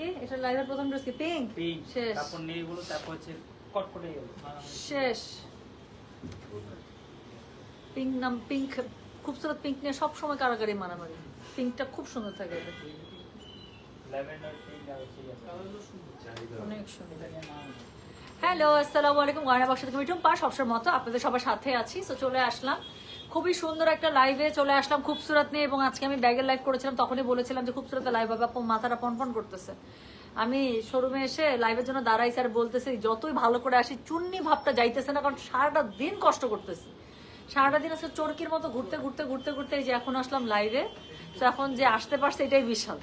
কি এটা লাইভের প্রথম ড্রেস কি পিঙ্ক শেষ তারপর নেই বলো তারপর হচ্ছে কটকটে গেল শেষ পিঙ্ক নাম পিঙ্ক খুবসুরত পিঙ্ক নিয়ে সব সময় কারাগারি মারামারি পিঙ্কটা খুব সুন্দর থাকে এটা ল্যাভেন্ডার পিঙ্ক আর হচ্ছে অনেক সুন্দর হ্যালো আসসালামু আলাইকুম গয়না বাক্স থেকে মিঠুন পা সবসময় মতো আপনাদের সবার সাথে আছি তো চলে আসলাম খুবই সুন্দর একটা লাইভে চলে আসলাম খুবসুরত নিয়ে এবং আজকে আমি ব্যাগের লাইভ করেছিলাম তখনই বলেছিলাম যে খুবসুরত লাইভ হবে আপু মাথাটা পনপন করতেছে আমি শোরুমে এসে লাইভের জন্য দাঁড়াই স্যার বলতেছি যতই ভালো করে আসি চুন্নি ভাবটা যাইতেছে না কারণ সারাটা দিন কষ্ট করতেছি সারাটা দিন আসলে চরকির মতো ঘুরতে ঘুরতে ঘুরতে ঘুরতে এই যে এখন আসলাম লাইভে তো এখন যে আসতে পারছে এটাই বিশাল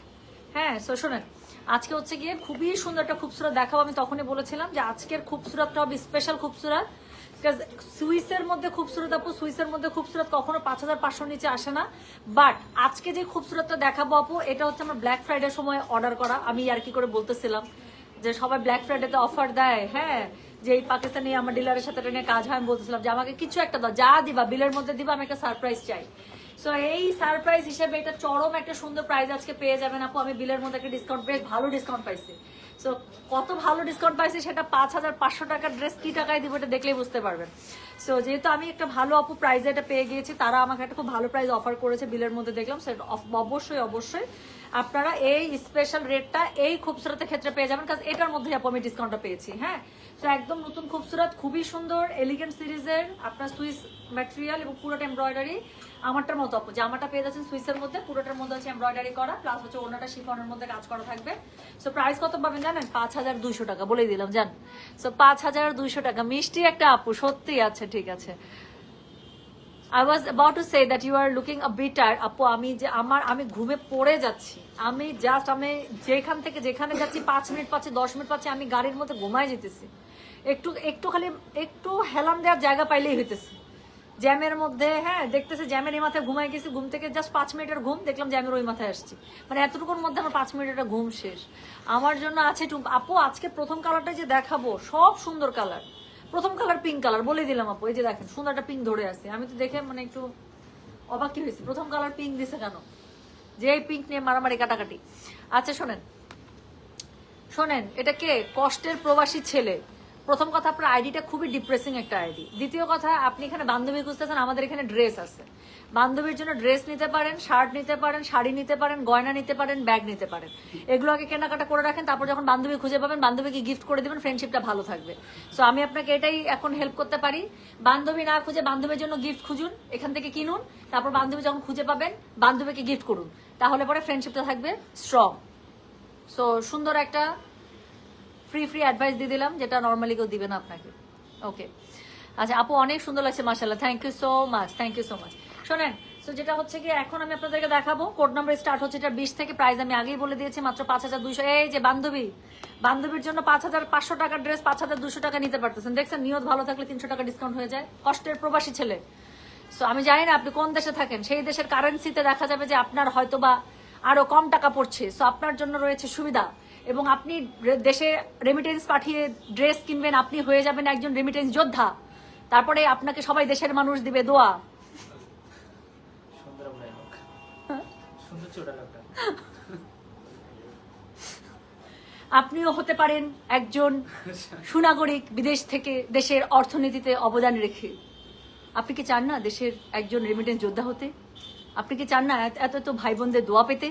হ্যাঁ তো শোনেন আজকে হচ্ছে গিয়ে খুবই সুন্দর একটা খুবসুরত দেখাবো আমি তখনই বলেছিলাম যে আজকের খুবসুরতটা হবে স্পেশাল খুবসুরত সুইসের মধ্যে খুবসুরত আপু সুইসের মধ্যে খুবসুরত কখনো 5,500 নিচে আসে না বাট আজকে যে খুবসুরতটা দেখাবো আপু এটা হচ্ছে আমার ব্ল্যাক ফ্রাইডের সময় অর্ডার করা আমি আর কি করে বলতেছিলাম যে সবাই ব্ল্যাক ফ্রাইডেতে অফার দেয় হ্যাঁ যে এই পাকিস্তানি আমার ডিলারের সাথে এটা নিয়ে কাজ হয় আমি বলতেছিলাম যে আমাকে কিছু একটা দাও যা দিবা বিলের মধ্যে দিবা আমি একটা সারপ্রাইজ চাই সো এই সারপ্রাইজ হিসেবে এটা চরম একটা সুন্দর প্রাইজ আজকে পেয়ে যাবেন আপু আমি বিলের মধ্যে একটা ডিসকাউন্ট বেশ ভালো ডিসকাউন্ট পাইছি সো কত ভালো ডিসকাউন্ট পাইছি সেটা 5,500 টাকার ড্রেস কি টাকায় দিব এটা দেখলেই বুঝতে পারবেন সো যেহেতু আমি একটা ভালো আপু প্রাইজে এটা পেয়ে গিয়েছি তারা আমাকে একটা খুব ভালো প্রাইজ অফার করেছে বিলের মধ্যে দেখলাম সেটা অবশ্যই অবশ্যই আপনারা এই স্পেশাল রেটটা এই খুবসুরতের ক্ষেত্রে পেয়ে যাবেন কারণ এটার মধ্যে আপু আমি ডিসকাউন্টটা পেয়েছি হ্যাঁ তো একদম নতুন খুবসুরত খুবই সুন্দর এলিগেন্ট সিরিজের আপনার সুইস ম্যাটেরিয়াল এবং পুরোটা এমব্রয়ডারি আমারটার মতো আপু জামাটা পেয়ে যাচ্ছেন সুইসের মধ্যে পুরোটার মধ্যে হচ্ছে এমব্রয়ডারি করা প্লাস হচ্ছে ওনাটা শিফনের মধ্যে কাজ করা থাকবে সো প্রাইস কত পাবেন জানেন 5,200 টাকা বলেই দিলাম জান সো 5,200 টাকা মিষ্টি একটা আপু সত্যি আছে ঠিক আছে I was about to say that you are looking a bit tired আপু আমি ঘুমে পড়ে যাচ্ছি আমি যেখান থেকে যেখানে যাচ্ছি 5 মিনিট পাচ্ছি 10 মিনিট পাচ্ছি আমি গাড়ির মধ্যে ঘুমায় যেতেছি একটু হেলান দেওয়ার জায়গা পাইলেই হইতেছে জ্যামের মধ্যে হ্যাঁ দেখতেছে জ্যামের এই মাথায় ঘুমায় গেছি ঘুম থেকে জাস্ট 5 মিনিটের ঘুম দেখলাম জ্যামের ওই মাথায় আসছি মানে এতটুকুর মধ্যে আমার 5 মিনিটের ঘুম শেষ আমার জন্য আছে আপু আজকে প্রথম কালারটা যে দেখাবো সব সুন্দর কালার প্রথম কালার পিঙ্ক কালার বলে দিলাম আপু এই যে দেখেন সুন্দর একটা পিঙ্ক ধরে আছে আমি তো দেখে মানে একটু অবাক কি হয়েছি প্রথম কালার পিঙ্ক দিছে কেন যে এই পিঙ্ক নিয়ে মারামারি কাটাকাটি আচ্ছা শোনেন এটা কে কষ্টের প্রবাসী ছেলে প্রথম কথা আপনার আইডিটা খুবই ডিপ্রেসিং একটা আইডি দ্বিতীয় কথা আপনি এখানে বান্ধবী খুঁজতেছেন আমাদের এখানে ড্রেস আছে বান্ধবীর জন্য ড্রেস নিতে পারেন শার্ট নিতে পারেন শাড়ি নিতে পারেন গয়না নিতে পারেন ব্যাগ নিতে পারেন এগুলো আগে কেনাকাটা করে রাখেন তারপর যখন বান্ধবী খুঁজে পাবেন বান্ধবীকে গিফট করে দিবেন ফ্রেন্ডশিপটা ভালো থাকবে সো আমি আপনাকে এটাই এখন হেল্প করতে পারি বান্ধবী না খুঁজে বান্ধবীর জন্য গিফট খুঁজুন এখান থেকে কিনুন তারপর বান্ধবী যখন খুঁজে পাবেন বান্ধবীকে গিফট করুন তাহলে পরে ফ্রেন্ডশিপটা থাকবে স্ট্রং সো সুন্দর একটা ফ্রি অ্যাডভাইস দিয়ে দিলাম যেটা নর্মালি কেউ দিবে না আপনাকে ওকে আচ্ছা আপু অনেক সুন্দর লাগছে মাশাআল্লাহ থ্যাংক ইউ সো মাচ শোনেন তো যেটা হচ্ছে কি এখন আমি আপনাদেরকে দেখাবো কোড নাম্বার স্টার্ট হচ্ছে এটা 20 থেকে প্রাইস আমি আগেই বলে দিয়েছি মাত্র 5,200 এই যে বান্ধবীর জন্য 5,500 টাকার ড্রেস 5,200 টাকা নিতে পারতেছেন দেখছেন নিয়ত ভালো থাকলে 300 টাকা ডিসকাউন্ট হয়ে যায় কষ্টের প্রবাসী ছেলে সো আমি জানি না আপনি কোন দেশে থাকেন সেই দেশের কারেন্সিতে দেখা যাবে যে আপনার হয়তোবা আরো কম টাকা পড়ছে সো আপনার জন্য রয়েছে সুবিধা এবং আপনি দেশে রেমিটেন্স পাঠিয়ে ড্রেস কিনবেন আপনি হয়ে যাবেন একজন রেমিটেন্স যোদ্ধা তারপরে আপনাকে সবাই দেশের মানুষ দিবে দোয়া আপনিও হতে পারেন একজন সুনাগরিক বিদেশ থেকে দেশের অর্থনীতিতে অবদান রেখে আপনি কি চান না দেশের একজন রেমিটেন্স যোদ্ধা হতে আপনি কি চান না এত ভাই বোনদের দোয়া পেতে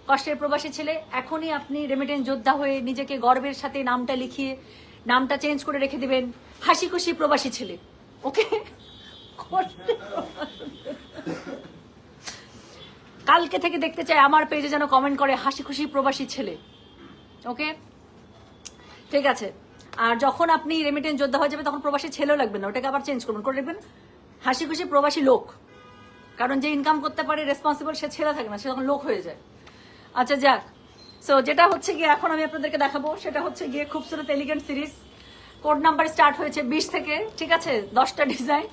কষ্টের প্রবাসী ছেলে এখনই আপনি রেমিটেন্স যোদ্ধা হয়ে নিজেকে গর্বের সাথে নামটা লিখিয়ে নামটা চেঞ্জ করে রেখে দিবেন হাসি খুশি প্রবাসী ছেলে ওকে কালকে থেকে দেখতে চাই আমার পেজে যেন কমেন্ট করে হাসি খুশি প্রবাসী ছেলে ওকে ঠিক আছে আর যখন আপনি রেমিটেন্স যোদ্ধা হয়ে যাবে তখন প্রবাসী ছেলেও লাগবে না ওটাকে আবার চেঞ্জ করবেন করে দেখবেন হাসি খুশি প্রবাসী লোক কারণ যে ইনকাম করতে পারে রেসপন্সিবল সে ছেলে থাকে না সে তখন লোক হয়ে যায় আচ্ছা যাক সো যেটা হচ্ছে গিয়ে এখন আমি আপনাদেরকে দেখাবো সেটা হচ্ছে গিয়ে খুবসুরত elegant series code number start হয়েছে 20 থেকে ঠিক আছে 10টা ডিজাইন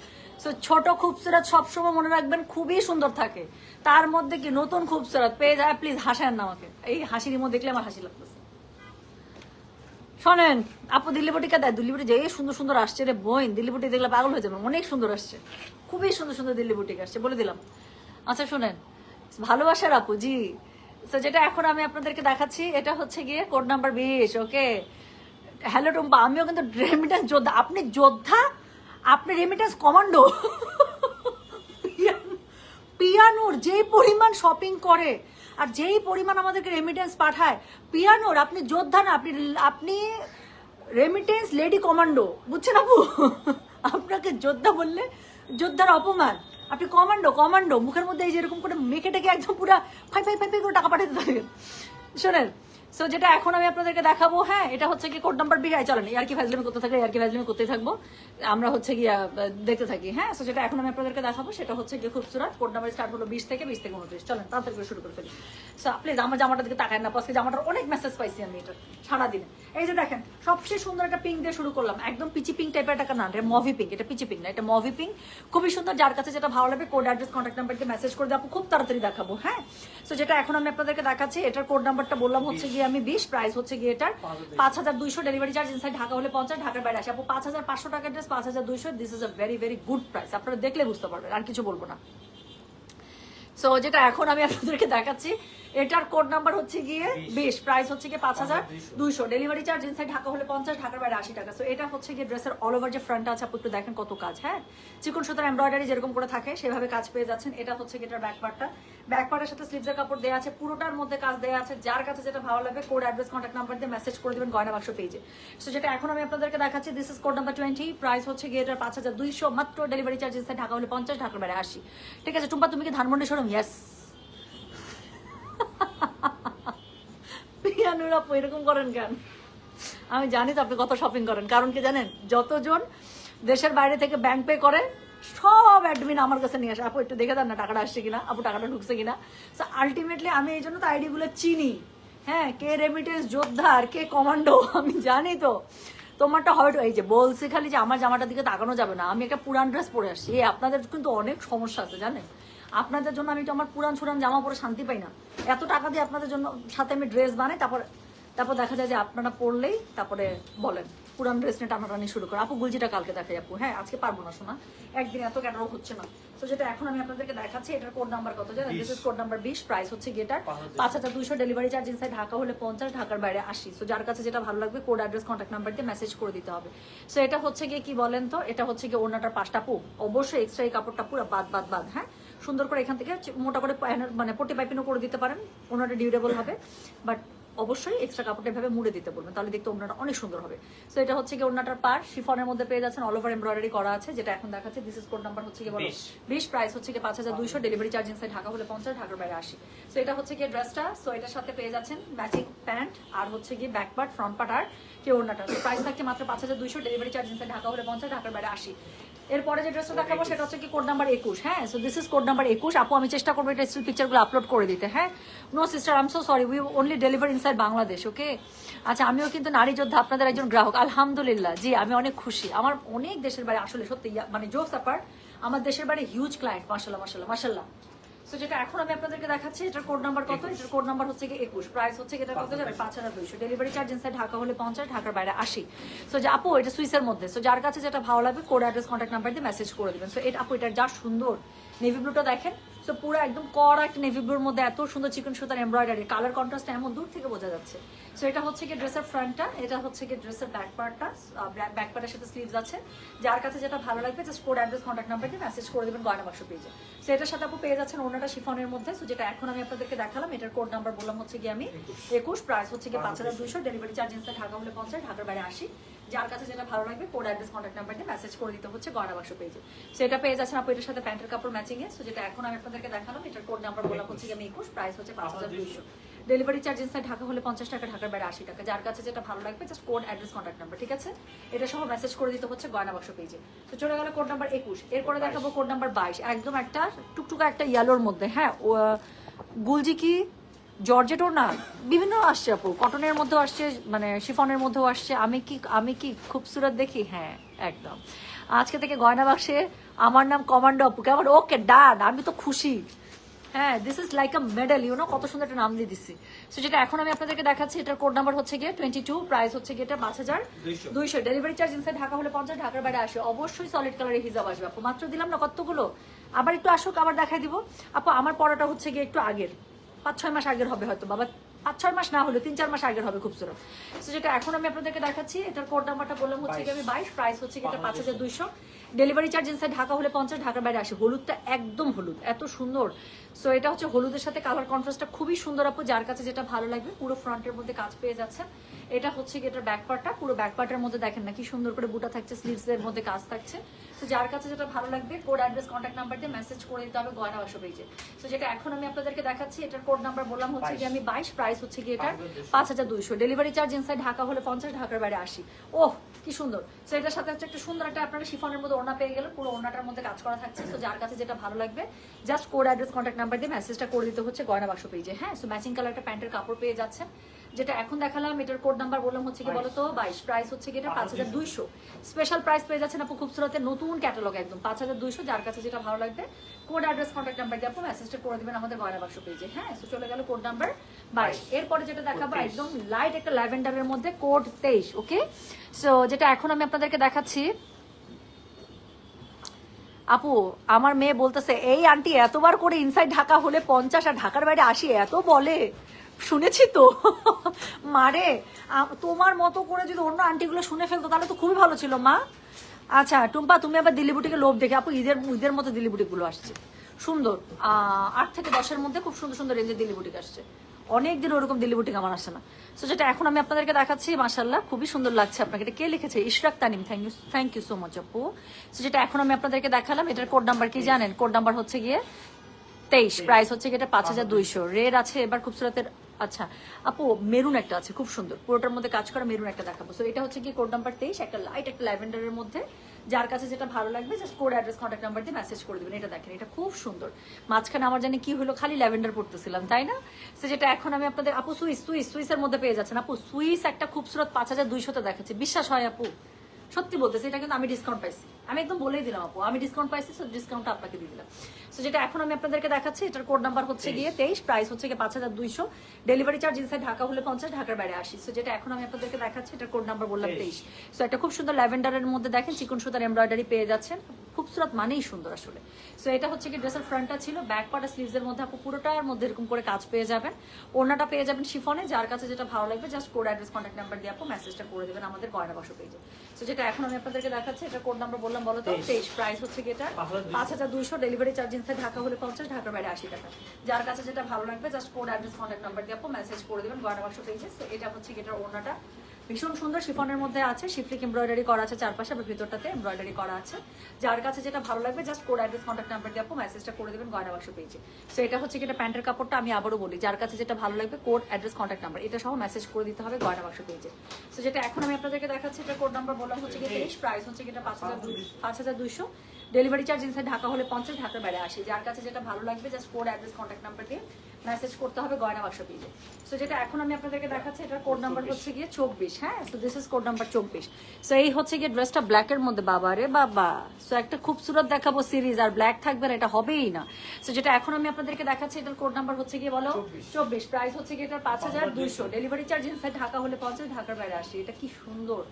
সো ছোট খুবসুরত সবসময় মনে রাখবেন খুবই সুন্দর থাকে তার মধ্যে কি নতুন খুবসুরত পেয়ে যায় প্লিজ হাসেন না আমাকে এই হাসির ইমো দেখলে আমার হাসি লাগতেছে শোনেন আপু দিল্লিবটিকা দেয় দিল্লিবটি যে সুন্দর সুন্দর আসছে রে বোন দিল্লিবটি দেখলে পাগল হয়ে যাবে অনেক সুন্দর আসছে খুবই সুন্দর সুন্দর দিল্লিবটিক আসছে বলে দিলাম আচ্ছা শোনেন ভালোবাসার আপু জি তো যেটা এখন আমি আপনাদেরকে দেখাচ্ছি এটা হচ্ছে গিয়ে কোড নাম্বার 20। ওকে, হ্যালো টুম্পা, আমিও কিন্তু রেমিটেন্স যোদ্ধা। আপনি যোদ্ধা, আপনি রেমিটেন্স কমান্ডো। পিয়ানোর যেই পরিমাণ শপিং করে আর যেই পরিমাণ আমাদেরকে রেমিটেন্স পাঠায়, পিয়ানোর আপনি যোদ্ধা না, আপনি রেমিটেন্স লেডি কমান্ডো, বুঝছেন আপু? আপনাকে যোদ্ধা বললে যোদ্ধার অপমান। আপনি কমান্ডো মুখের মধ্যে এই যে এরকম করে মেখে টেকে একদম পুরো ফাই ফাই ফাই ফাই করে টাকা পাঠাতে থাকেন। শোনেন, সো যেটা এখন আমি আপনাদেরকে দেখাবো, হ্যাঁ, এটা হচ্ছে কি কোড নাম্বার 20। চলেন আর কি ফাজলামি করতে থাকলে আর কি ফাজলামি করতে থাকবো, আমরা হচ্ছে গিয়ে দেখতে থাকি। হ্যাঁ, সো যেটা এখন আমি আপনাদেরকে দেখাবো সেটা হচ্ছে গিয়ে খুবসুরত। কোড নাম্বার স্টার্ট হলো 20 থেকে 29। চলেন তাড়াতাড়ি করে শুরু করে ফেলি। সো প্লিজ আমার জামাটার দিকে তাকায় না, আজকে জামাটার অনেক মেসেজ পাইছি আমি এটা সারাদিনে। এই যে দেখেন, সবচেয়ে সুন্দর একটা পিঙ্ক দিয়ে শুরু করলাম, একদম পিচি পিঙ্ক টাইপের একটা না, এটা মভি পিঙ্ক। এটা পিচি পিঙ্ক না, এটা মভি পিঙ্ক, খুবই সুন্দর। যার কাছে যেটা ভালো লাগবে কোড অ্যাড্রেস কন্ট্যাক্ট নাম্বার দিয়ে মেসেজ করে দেবো, খুব তাড়াতাড়ি দেখাবো। হ্যাঁ, সো যেটা এখন আমি আপনাদেরকে দেখাচ্ছি, এটার কোড নাম্বারটা বললাম হচ্ছে গিয়ে আমি 20, প্রাইস হচ্ছে গিয়ে এটার 5200, ডেলিভারি চার্জ ইনসাইড ঢাকা হলে 50, ঢাকার বাইরে আসে আপু 5500 টাকার dress 5200। This is a very very good price, আপনারা দেখলে বুঝতে পারবেন, আর কিছু বলবো না। সো যেটা এখন আমি আপনাদেরকে দেখাচ্ছি, এটার কোড নাম্বার হচ্ছে গিয়ে 20, প্রাইস হচ্ছে গিয়ে 5200, ডেলিভারি চার্জ ইনসাইড ঢাকা হলে 50, ঢাকার বাইরে 80 টাকা। সো এটা হচ্ছে গিয়ে ড্রেসের অল ওভার যে ফ্রন্ট আছে, আপনি একটু দেখেন কত কাজ। হ্যাঁ, চিকন সুতার এমব্রয়ডারি যেরকম করে থাকে সেভাবে কাজ পেয়ে যাচ্ছেন। এটা হচ্ছে গিয়ে এটার ব্যাক পার্টের সাথে স্লিভসের কাপড় দেওয়া আছে, পুরোটার মধ্যে কাজ দেওয়া আছে। যার কাছে যেটা ভালো লাগবে কোড অ্যাড্রেস কন্ট্যাক্ট নাম্বার দিয়ে মেসেজ করে দিবেন গয়না বাক্স পেজে। সো যেটা এখন আমি আপনাদেরকে দেখাচ্ছি, this is code number 20, price হচ্ছে গিয়ে এটার 5200 মাত্র, ডেলিভারি চার্জ ইনসাইড ঢাকা হলে 50, ঢাকার বাইরে 80। ঠিক আছে টুম্পা, তুমি কি ধানমন্ডি শোরুম? ইয়েস। পিয়ানুর আপু এরকম করেন কেন? আমি জানি তো আপনি কত শপিং করেন, কারণ কি জানেন, যতজন দেশের বাইরে থেকে ব্যাংক পে করে সব অ্যাডমিন আমার কাছে নিয়ে আসে, আপু একটু দেখে দেন না টাকাটা আসছে কিনা, আপু টাকাটা ঢুকছে কিনা। সো আলটিমেটলি আমি এই জন্য তো আইডিগুলো চিনি। হ্যাঁ, কে রেমিটেন্স যোদ্ধা আর কে কমান্ডো আমি জানি। তো তোমারটা হয়তো এই যে বলছি খালি যে আমার জামাটার দিকে তাকানো যাবে না, আমি একটা পুরান ড্রেস পরে আসছি। আপনাদের কিন্তু অনেক সমস্যা আছে জানেন, আপনাদের জন্য আমি তো আমার পুরান জামা পরে শান্তি পাই না। এত টাকা দিয়ে আপনাদের জন্য সাথে আমি ড্রেস বানাই, তারপর দেখা যায় যে আপনারা পরলেই তারপরে বলেন পুরান ড্রেস নিয়ে টানাটানি শুরু করে। আপু গুলজিটা কালকে দেখাই আপু। হ্যাঁ, আজকে পারবো না শোনা, একদিন এত কেন হচ্ছে না। তো যেটা এখন আমি আপনাদেরকে দেখাচ্ছি, এটার কোড নাম্বার কত জানেন? This is code number 20, price হচ্ছে গেটার 5200, ডেলিভারি চার্জ ইনসাইড ঢাকা হলে 50, ঢাকার বাইরে 80। সো যার কাছে যেটা ভালো লাগবে কোড অ্যাড্রেস কন্ট্যাক্ট নাম্বার দিয়ে মেসেজ করে দিতে হবে। সো এটা হচ্ছে গিয়ে কি বলেন তো, এটা হচ্ছে গিয়ে ওড়নাটার পাঁচটা পু, অবশ্যই এক্সট্রা এই কাপড়টা পুরো বাদ। হ্যাঁ, সুন্দর করে এখান থেকে মোটা করে মানে পটি পাইপিনও করে দিতে পারেন, ওনাটা ডিউরেবল হবে। বাট অবশ্যই এক্সট্রা কাপড়টা এভাবে মুড়ে দিতে বলবেন, তাহলে দেখতে ওড়নাটা অনেক সুন্দর হবে। সো এটা হচ্ছে কি ওড়নাটার পার শিফনের মধ্যে পেয়ে যাচ্ছেন, অল ওভার এমব্রয়ডারি করা আছে। যেটা এখন দেখাচ্ছে, দিস ইজ কোড নাম্বার হচ্ছে কি বলো 20, প্রাইস হচ্ছে কি 5200, ডেলিভারি চার্জ ইনসাইড ঢাকা হলে 50, ঢাকার বাইরে 80। সো এটা হচ্ছে কি ড্রেসটা। সো এটার সাথে পেয়ে যাচ্ছেন ম্যাচিং প্যান্ট আর হচ্ছে কি ব্যাক পার্ট, ফ্রন্ট পার্ট আর কি ওড়নাটা। প্রাইস থাকছে মাত্র 5200, ডেলিভারি চার্জ ইনসাইড ঢাকা হলে 50, ঢাকার বাইরে 80। এরপরে যে ড্রেসটা দেখাবো সেটা হচ্ছে কি কোড নাম্বার 21। হ্যাঁ, so this is code number 21। আপু আমি চেষ্টা করবো এটা স্টিল পিকচারগুলো আপলোড করে দিতে। হ্যাঁ, no sister, I am so sorry, we only deliver inside Bangladesh. Okay, আচ্ছা, আমিও কিন্তু নারী যোদ্ধা, আপনাদের একজন গ্রাহক। আলহামদুলিল্লাহ, জি আমি অনেক খুশি। আমার অনেক দেশের বাড়ি, আসলে সত্যি মানে জোকস অ্যাপার্ট, আমার দেশের বাড়ি হিউজ ক্লায়েন্ট, মাশাল্লাহ। সো যেটা এখন আমি আপনাদেরকে দেখাচ্ছি, এটার কোড নাম্বার কত? এটার কোড নাম্বার হচ্ছে কি 21, প্রাইস হচ্ছে কি এটা কত যাবে 5200, ডেলিভারি চার্জ ইনসাইড ঢাকা হলে 50, ঢাকার বাইরে 80। সো যে আপু এটা সুইসের মধ্যে। সো যার কাছে যেটা ভালো লাগবে কোড অ্যাড্রেস কন্ট্যাক্ট নাম্বার দিয়ে মেসেজ করে দিবেন। সো এটা আপু এটার যা সুন্দর নেভি ব্লুটা দেখেন। সো পুরো একদম কড়া একটা নেভি ব্লুর মধ্যে এত সুন্দর চিকন সুতার এমব্রয়ডারি, কালার কন্ট্রাস্টটা এমন দূর থেকে বোঝা যাচ্ছে। সো এটা হচ্ছে কি ড্রেসের ফ্রন্টটা, এটা হচ্ছে কি ড্রেসের ব্যাক পার্টটা, ব্যাক পার্টের সাথে স্লিভস আছে। যার কাছে যেটা ভালো লাগবে just code address contact number দিয়ে মেসেজ করে দেবেন গয়না বাক্স পেজে। সো এটার সাথে আপু পেয়ে যাচ্ছেন ওনাটা শিফনের মধ্যে। সো যেটা এখন আমি আপনাদেরকে দেখালাম, এটার কোড নাম্বার বললাম হচ্ছে কি আমি 21, প্রাইস হচ্ছে কি 5200, ডেলিভারি চার্জ ইনসাইড ঢাকা হলে 50, ঢাকার বাইরে 80। যার কাছে যেটা ভালো লাগবে কোড অ্যাড্রেস কন্ট্যাক্ট নাম্বার দিয়ে মেসেজ করে দিতে হচ্ছে গয়না বাক্স পেজে। সেটা পেয়ে যাচ্ছেন আপু এটার সাথে প্যান্টের কাপড় ম্যাচিং এ। সো যেটা এখন আমি আপনাদেরকে দেখালাম, এটার কোড নাম্বার বললাম হচ্ছে কি আমি 21, প্রাইস হচ্ছে 5200, ডেলিভারি চার্জ ইনসাইড ঢাকা হলে 50 টাকা, ঢাকার বাইরে 80 টাকা। যার কাছে যেটা ভালো লাগবে just code address contact number, ঠিক আছে, এটা সহ মেসেজ করে দিতে হচ্ছে গয়না বাক্স পেজে। তো চলে গেল কোড নাম্বার 21। এরপরে দেখাবো কোড নাম্বার 22, একদম একটা টুকটুকা একটা ইয়েলোর মধ্যে। হ্যাঁ, গুলজি কি জর্জেটও না, বিভিন্ন আসছে আপু, কটনের মধ্যেও আসছে, মানে শিফনের মধ্যেও আসছে। আমি কি খুবসুরত দেখি? হ্যাঁ একদম। আজকে থেকে গয়না বাক্সে আমার নাম কমান্ডো আপু, কেমন? ওকে ডান, আমি তো খুশি। হ্যাঁ, this is like a medal, কত সুন্দর একটা নাম দিয়ে দিচ্ছি। সো যেটা এখন আমি আপনাদেরকে দেখাচ্ছি, এটার কোড নাম্বার হচ্ছে গিয়ে 22, প্রাইস হচ্ছে গিয়ে এটা 5200, ডেলিভারি চার্জ ইনসাইড ঢাকা হলে 50, ঢাকার বাইরে আসে। অবশ্যই সলিড কালারের হিজাব আসবে আপু, মাত্র দিলাম না কতগুলো, আবার একটু আসুক, আবার দেখাই দিব আপু। আমার পড়াটা হচ্ছে গিয়ে একটু আগের, 5-6 মাস আগের হবে হয়তো বাবা, 5-6 মাস না হলে 3-4 মাস আগের হবে খুবসুরত। তো যেটা এখন আমি আপনাদেরকে দেখাচ্ছি, এটার কোড নাম্বারটা বললাম হচ্ছে কি আমি 22, প্রাইস হচ্ছে কি এটা 5200, ডেলিভারি চার্জ ইনসাইড ঢাকা হলে 50, ঢাকার বাইরে আসে। হলুদটা একদম হলুদ, এত সুন্দর। সো এটা হচ্ছে হলুদের সাথে কালার কন্ট্রাস্টটা খুবই সুন্দর আপু, যার কাছে যেটা ভালো লাগবে। পুরো ফ্রন্টের মধ্যে কাজ পেয়ে যাচ্ছেন। এটা হচ্ছে কি এটার ব্যাক পার্টটা, পুরো ব্যাক পার্টের মধ্যে দেখেন না কি সুন্দর করে বুটা থাকছে, স্লিভস এর মধ্যে কাজ থাকছে। তো যার কাছে যেটা ভালো লাগবে কোড অ্যাড্রেস কন্ট্যাক্ট নাম্বার দিয়ে মেসেজ করে দিতে হবে গয়না বাক্স পেজে। তো যেটা এখন আমি আপনাদেরকে দেখাচ্ছি, এটার কোড নাম্বার বললাম হচ্ছে কি আমি 22, প্রাইস হচ্ছে কি এটার 5200, ডেলিভারি চার্জ ইনসাইড ঢাকা হলে 50, ঢাকার বাইরে 80। ওহ কি সুন্দর। সো এটার সাথে হচ্ছে একটা সুন্দর একটা আপনারা শিফনের মধ্যে ওড়না পেয়ে গেলেন, পুরো ওড়নাটার মধ্যে কাজ করা থাকছে। তো যার কাছে যেটা ভালো লাগবে just code address contact number দিয়ে মেসেজটা করে দিতে হচ্ছে গয়না বাক্স পেজে। হ্যাঁ, সো ম্যাচিং কালার একটা প্যান্টের কাপড় পেয়ে যাচ্ছেন। যেটা এখন দেখালাম এটার কোড নাম্বার বললাম হচ্ছে কি বলতো 22, প্রাইস হচ্ছে কি এটা 5200, স্পেশাল প্রাইস পেয়ে যাচ্ছেন আপু খুবসুরতের নতুন ক্যাটালগ একদম 5200। যার কাছে যেটা ভালো লাগবে কোড অ্যাড্রেস কন্ট্যাক্ট নাম্বার দিয়ে আপু মেসেজটা করে দিবেন আমাদের গয়না বাক্স পেজে। হ্যাঁ, সো চলে গেল কোড নাম্বার 22। এরপরে যেটা দেখাবো একদম লাইট একটা ল্যাভেন্ডারের মধ্যে কোড 23। ওকে, সো যেটা এখন আমি আপনাদেরকে দেখাচ্ছি আপু, আমার মেয়ে বলতেছে এই আন্টি এতবার করে ইনসাইড ঢাকা হলে 50 আর ঢাকার বাইরে 80 এত বলে, শুনেছি তো। মারে তোমার মতো করে যদি অন্য আন্টিগুলো শুনে ফেলতো তাহলে তো খুবই ভালো ছিল মা। আচ্ছা টুম্পা, তুমি আবার দিল্লি বুটিকে লোভ দেখে আপু ঈদের মতো দিল্লি বুটিকগুলো আসছে সুন্দর, 8 থেকে 10-এর মধ্যে খুব সুন্দর সুন্দর রেঞ্জের দিল্লি বুটিক আসছে। অনেকদিন ওরকম দিল্লি বুটিক আমার আসে না। সো যেটা এখন আমি আপনাদেরকে দেখাচ্ছি, মাশাআল্লাহ খুবই সুন্দর লাগছে আপনাকে। এটা কে লিখেছে? Ishraq Tanim, thank you so much আপু। সো যেটা এখন আমি আপনাদেরকে দেখালাম, এটার কোড নাম্বার কি জানেন? কোড নাম্বার হচ্ছে গিয়ে 23, প্রাইস হচ্ছে কি এটা 5200। রেড আছে এবার খুবসুরতের। আচ্ছা আপু, মেরুন একটা আছে খুব সুন্দর, পুরোটার মধ্যে কাজ করা মেরুন একটা দেখাবো। সো এটা হচ্ছে কি কোড নাম্বার 23, একটা লাইট একটা ল্যাভেন্ডারের মধ্যে। যার কাছে যেটা ভালো লাগবে just code address contact number দিয়ে মেসেজ করে দিবেন। এটা দেখেন, এটা খুব সুন্দর। মাঝখানে আমার জানি কি হলো, খালি ল্যাভেন্ডার পড়তেছিলাম তাই না? সো যেটা এখন আমি আপনাদের আপু সুইসের মধ্যে পেয়ে যাচ্ছেন আপু। সুইস একটা খুবসুরত 5200তে দেখাচ্ছে, বিশ্বাস হয় আপু? সত্যি বলতেছি, এটা কিন্তু আমি ডিসকাউন্ট পাইছি, আমি একদম বলেই দিলাম আপু আমি ডিসকাউন্ট পাইছি। সো ডিসকাউন্টটা আপনাকে দিয়ে দিলাম। সো যেটা এখন আমি আপনাদেরকে দেখাচ্ছি, এটার কোড নাম্বার হচ্ছে গিয়ে 23, প্রাইস হচ্ছে গিয়ে 5200, ডেলিভারি চার্জ ইনসাইড ঢাকা হলে 50, ঢাকার বাইরে 80। সো যেটা এখন আমি আপনাদেরকে দেখাচ্ছি, এটার কোড নাম্বার বললাম 23। সো একটা খুব সুন্দর ল্যাভেন্ডারের মধ্যে দেখেন চিকন সুতার এমব্রয়ডারি পেয়ে যাচ্ছেন, খুবসুরত মানেই সুন্দর আসলে। সো এটা হচ্ছে কি ড্রেসের ফ্রন্টটা ছিল, ব্যাক পার্ট স্লিভস এর মধ্যে আপু পুরোটার মধ্যে এরকম করে কাজ পেয়ে যাবেন। ওড়নাটা পেয়ে যাবেন শিফনে। যার কাছে যেটা ভালো লাগবে just code address contact number দিয়ে আপু মেসেজটা করে দেবেন আমাদের গয়না বাক্স পেজে। সো যেটা এখন আমি আপনাদেরকে দেখাচ্ছি, এটা কোড নাম্বার বললাম বলো তো 23, প্রাইস হচ্ছে কি এটা 5200, ডেলিভারি চার্জ ইনসাইড ঢাকা হলে 50, ঢাকার বাইরে 80 টাকা। যার কাছে যেটা ভালো লাগবে just code address contact number দিয়ে আপু মেসেজ করে দেবেন গয়না বাক্স পেজে। সো এটা হচ্ছে কি এটার ওড়নাটা ভীষণ সুন্দর শিফনের মধ্যে আছে, শিফলিক এমব্রয়ডারি করা আছে চারপাশে, আবার ভিতরটাতে এমব্রয়ডারি করা আছে। যার কাছে যেটা ভালো লাগবে just code address contact number দিয়ে আপু মেসেজটা করে দেবেন গয়না বাক্স পেজে। সো এটা হচ্ছে কি এটা প্যান্টের কাপড়টা, আমি আবারও বলি যার কাছে যেটা ভালো লাগবে কোড অ্যাড্রেস কন্ট্যাক্ট নাম্বার এটা সহ মেসেজ করে দিতে হবে গয়না বাক্স পেজে। সো যেটা এখন আমি আপনাদেরকে দেখাচ্ছি, এটা কোড নাম্বার বললাম হচ্ছে কি 23, প্রাইস হচ্ছে কি এটা 5200, ডেলিভারি চার্জ ইনসাইড ঢাকা হলে 50, ঢাকার বাইরে 80। যার কাছে যেটা ভালো লাগবে just code address contact number দিয়ে মেসেজ করতে হবে গয়না বাক্স পেজে। সো যেটা এখন আমি আপনাদেরকে দেখাচ্ছি, এটার কোড নাম্বার হচ্ছে গিয়ে 24। হ্যাঁ, so this is code number 24। So এই হচ্ছে গিয়ে ড্রেসটা ব্ল্যাকের মধ্যে, বাবা রে বাবা। সো একটা খুবসুরত দেখাবো সিরিজ, আর ব্ল্যাক থাকবে না, এটা হবেই না। সো যেটা এখন আমি আপনাদেরকে দেখাচ্ছি, এটার কোড নাম্বার হচ্ছে গিয়ে বলো 24, প্রাইস হচ্ছে গিয়ে এটার 5200, ডেলিভারি চার্জ ইনসাইড ঢাকা হলে 50, ঢাকার বাইরে 80। এটা কি সুন্দর।